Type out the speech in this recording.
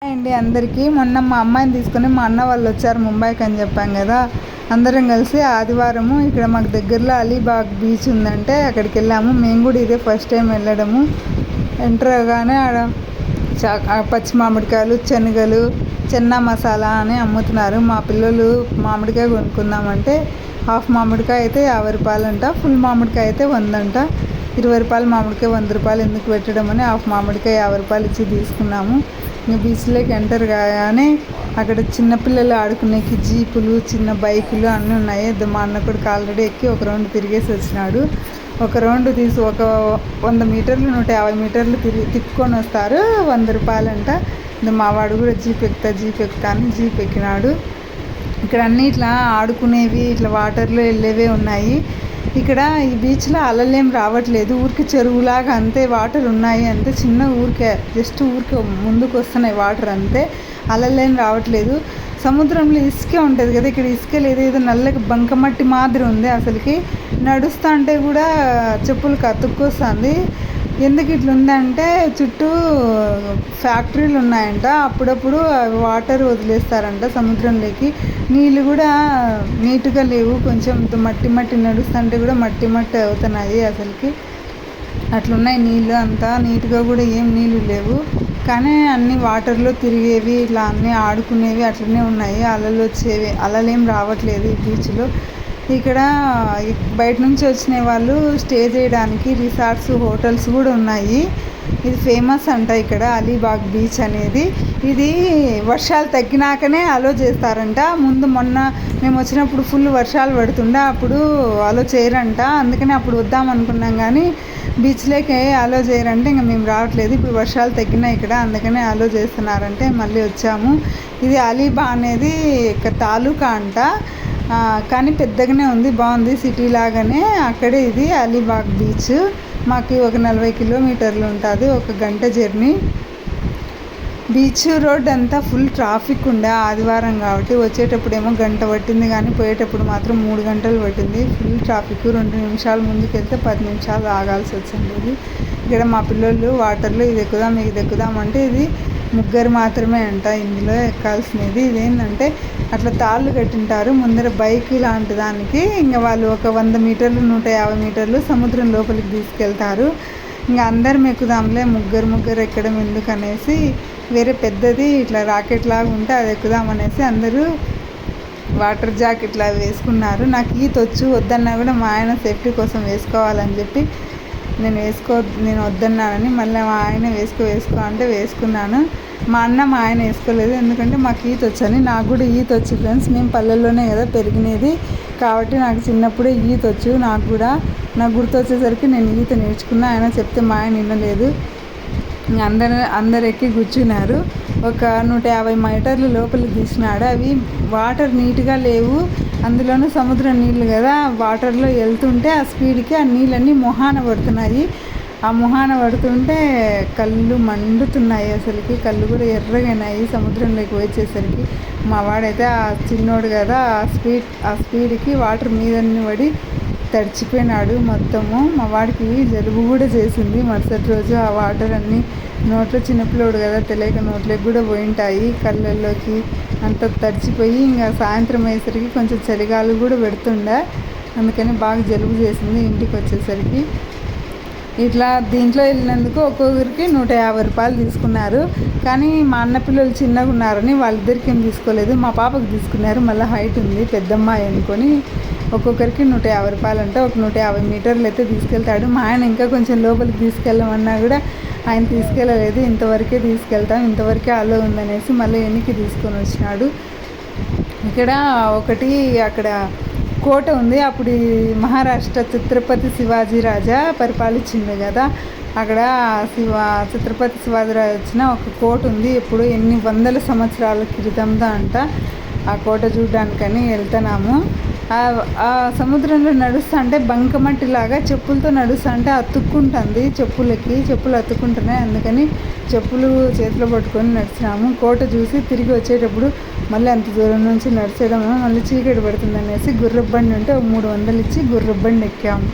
అండి అందరికీ మొన్న మా అమ్మాయిని తీసుకొని మా అన్న వాళ్ళు వచ్చారు ముంబైకి అని చెప్పాం కదా. అందరం కలిసి ఆదివారము ఇక్కడ మాకు దగ్గరలో అలీబాగ్ బీచ్ ఉందంటే అక్కడికి వెళ్ళాము. మేము కూడా ఇదే ఫస్ట్ టైం వెళ్ళడము. ఎంటర్ అవగానే ఆడ పచ్చి మామిడికాయలు, శనగలు, చెన్నా మసాలా అని అమ్ముతున్నారు. మా పిల్లలు మామిడికాయ కొనుక్కుందామంటే హాఫ్ మామిడికాయ అయితే 50 రూపాయలు అంట, ఫుల్ మామిడికాయ అయితే 100 అంట. 20 రూపాయలు మామిడికాయ 100 రూపాయలు ఎందుకు పెట్టడం అని హాఫ్ మామిడికాయ 50 రూపాయలు ఇచ్చి తీసుకున్నాము. ఇంకా బీచ్లోకి ఎంటర్ కాగానే అక్కడ చిన్నపిల్లలు ఆడుకునేకి జీపులు, చిన్న బైకులు అన్నీ ఉన్నాయి. మా అన్న కొడుకు ఆల్రెడీ ఎక్కి ఒక రౌండ్ తిరిగేసి వచ్చినాడు. ఒక రౌండ్ తీసి ఒక 100 మీటర్లు 150 మీటర్లు తిప్పుకొని వస్తారు. 100 రూపాయలు అంట. మా వాడు కూడా జీప్ ఎక్కుతా అని జీప్ ఎక్కినాడు. ఇక్కడ అన్నీ ఇట్లా ఆడుకునేవి, ఇట్లా వాటర్లో వెళ్ళేవే ఉన్నాయి. ఇక్కడ ఈ బీచ్లో అలలేం రావట్లేదు, ఊరికి చెరువులాగా అంతే. వాటర్ ఉన్నాయి అంతే, చిన్న ఊరికే జస్ట్ ఊరికే ముందుకు వస్తున్నాయి వాటర్ అంతే. అలలేం రావట్లేదు. సముద్రంలో ఇసుకే ఉంటుంది కదా, ఇక్కడ ఇసుక లేదు. ఏదో నల్లకి బంకమట్టి మాదిరి ఉంది. అసలుకి నడుస్తూ అంటే కూడా చెప్పులకు అతుక్కొస్తుంది. ఎందుకు ఇట్లా ఉందంటే చుట్టూ ఫ్యాక్టరీలు ఉన్నాయంట. అప్పుడప్పుడు వాటర్ వదిలేస్తారంట సముద్రంలోకి. నీళ్ళు కూడా నీట్గా లేవు, కొంచెం మట్టి నడుస్తుంటే కూడా మట్టి అవుతున్నాయి. అసలుకి అట్లున్నాయి నీళ్ళు, అంతా నీట్గా కూడా ఏం నీళ్ళు లేవు. కానీ అన్నీ వాటర్లో తిరిగేవి, ఇట్లా అన్నీ ఆడుకునేవి అట్లనే ఉన్నాయి. అలలు వచ్చేవి, అలలేం రావట్లేదు ఈ బీచ్లో. ఇక్కడ బయట నుంచి వచ్చిన వాళ్ళు స్టే చేయడానికి రిసార్ట్స్, హోటల్స్ కూడా ఉన్నాయి. ఇది ఫేమస్ అంట ఇక్కడ అలీబాగ్ బీచ్ అనేది. ఇది వర్షాలు తగ్గినాకనే అలో చేస్తారంట. మొన్న మేము వచ్చినప్పుడు ఫుల్ వర్షాలు పడుతుండే, అప్పుడు అలో చేయరంట. అందుకని అప్పుడు వద్దాం అనుకున్నాం కానీ బీచ్లోకి అలో చేయరంటే ఇంకా మేము రావట్లేదు. ఇప్పుడు వర్షాలు తగ్గినాయి ఇక్కడ, అందుకనే అలో చేస్తున్నారంటే మళ్ళీ వచ్చాము. ఇది అలీబాగ్ అనేది తాలూకా అంట, కానీ పెద్దగానే ఉంది, బాగుంది, సిటీ లాగానే. అక్కడే ఇది అలీబాగ్ బీచ్. మాకు ఒక 40 కిలోమీటర్లు ఉంటుంది, ఒక గంట జర్నీ. బీచ్ రోడ్ అంతా ఫుల్ ట్రాఫిక్ ఉండే ఆదివారం కాబట్టి. వచ్చేటప్పుడు ఏమో గంట పట్టింది కానీ పోయేటప్పుడు మాత్రం 3 గంటలు పట్టింది. Full traffic. 2 నిమిషాలు ముందుకు వెళ్తే 10 నిమిషాలు ఆగాల్సి వచ్చింది. ఇక్కడ మా పిల్లలు వాటర్లో ఇది ఎక్కుదాం అంటే ఇది 3 మాత్రమే అంట ఇందులో ఎక్కాల్సినది. ఇదేంటంటే అట్లా తాళ్ళు కట్టింటారు ముందర బైక్ లాంటి దానికి. ఇంకా వాళ్ళు ఒక 100 మీటర్లు 150 మీటర్లు సముద్రం లోపలికి తీసుకెళ్తారు. ఇంకా అందరం ఎక్కుదాంలే, ముగ్గురు ఎక్కడం ఎందుకు అనేసి వేరే పెద్దది ఇట్లా రాకెట్ లాగా ఉంటే అది ఎక్కుదామనేసి అందరూ వాటర్ జాకెట్లా వేసుకున్నారు. నాకు ఈత వచ్చు, వద్దన్నా కూడా మా ఆయన సేఫ్టీ కోసం వేసుకోవాలని చెప్పి నేను వద్దన్నానని మళ్ళీ మా ఆయన వేసుకో అంటే వేసుకున్నాను. మా ఆయన వేసుకోలేదు, ఎందుకంటే మాకు ఈత వచ్చని. నాకు కూడా ఈత వచ్చు ఫ్రెండ్స్, మేము పల్లెల్లోనే కదా పెరిగినది కాబట్టి నాకు చిన్నప్పుడే ఈత వచ్చు. నాకు గుర్తొచ్చేసరికి నేను ఈత నేర్చుకున్నా. ఆయన చెప్తే మా ఆయన వినలేదు. అందరు ఎక్కి కూర్చున్నారు. ఒక 150 మీటర్లు లోపలికి తీసినాడు. అవి వాటర్ నీట్గా లేవు, అందులోనూ సముద్రం నీళ్ళు కదా. వాటర్లో వెళ్తుంటే ఆ స్పీడ్కి ఆ నీళ్ళన్నీ మొహాన పడుతున్నాయి. ఆ మొహాన పడుతుంటే కళ్ళు మండుతున్నాయి. అసలుకి కళ్ళు కూడా ఎర్రగైనాయి సముద్రంలోకి వచ్చేసరికి. మా వాడైతే ఆ చిన్నోడు కదా, ఆ స్పీడ్కి వాటర్ మీదన్నీ పడి తడిచిపోయినాడు మొత్తము. మా వాడికి జలుబు కూడా చేసింది మరుసటి రోజు. ఆ వాటర్ అన్నీ నోట్లో, చిన్నపిల్లోడు కదా తెలియక నోట్లోకి కూడా పోయింటాయి, కళ్ళల్లోకి అంత తడిచిపోయి. ఇంకా సాయంత్రం అయ్యేసరికి కొంచెం చలిగాలు కూడా పెడుతుండే, అందుకని బాగా జలుబు చేసింది ఇంటికి వచ్చేసరికి. ఇట్లా దీంట్లో వెళ్ళినందుకు ఒక్కొక్కరికి 150 రూపాయలు తీసుకున్నారు. కానీ మా అన్న పిల్లలు చిన్నగా ఉన్నారని వాళ్ళిద్దరికి ఏం తీసుకోలేదు, మా పాపకు తీసుకున్నారు. మళ్ళీ హైట్ ఉంది పెద్దమ్మాయి అనుకొని ఒక్కొక్కరికి 150 రూపాయలు అంటే ఒక 150 మీటర్లు అయితే తీసుకెళ్తాడు. మా ఆయన ఇంకా కొంచెం లోపలికి తీసుకెళ్ళమన్నా కూడా ఆయన తీసుకెళ్ళలేదు. ఇంతవరకే తీసుకెళ్తాం, ఇంతవరకే అలో ఉందనేసి మళ్ళీ వెనక్కి తీసుకొని వచ్చినాడు. ఇక్కడ ఒకటి అక్కడ కోట ఉంది. అప్పుడు మహారాష్ట్ర ఛత్రపతి శివాజీ రాజా పరిపాలించింది కదా, అక్కడ ఛత్రపతి శివాజీ రాజా వచ్చిన ఒక కోట ఉంది. ఎప్పుడు ఎన్ని వందల సంవత్సరాల క్రితందా అంట. ఆ కోట చూడడానికని వెళ్తున్నాము. ఆ సముద్రంలో నడుస్తుంటే బంకమట్టిలాగా చెప్పులతో నడుస్తుంటే అతుక్కుంటుంది, చెప్పులు అతుక్కుంటున్నాయి. అందుకని చెప్పులు చేతిలో పట్టుకొని నడిచినాము. కోట చూసి తిరిగి వచ్చేటప్పుడు మళ్ళీ అంత దూరం నుంచి నడిచేయడం మళ్ళీ చీకటి పడుతుంది అనేసి గుర్రబండి ఉంటే 300 ఇచ్చి గుర్రబండి ఎక్కాము.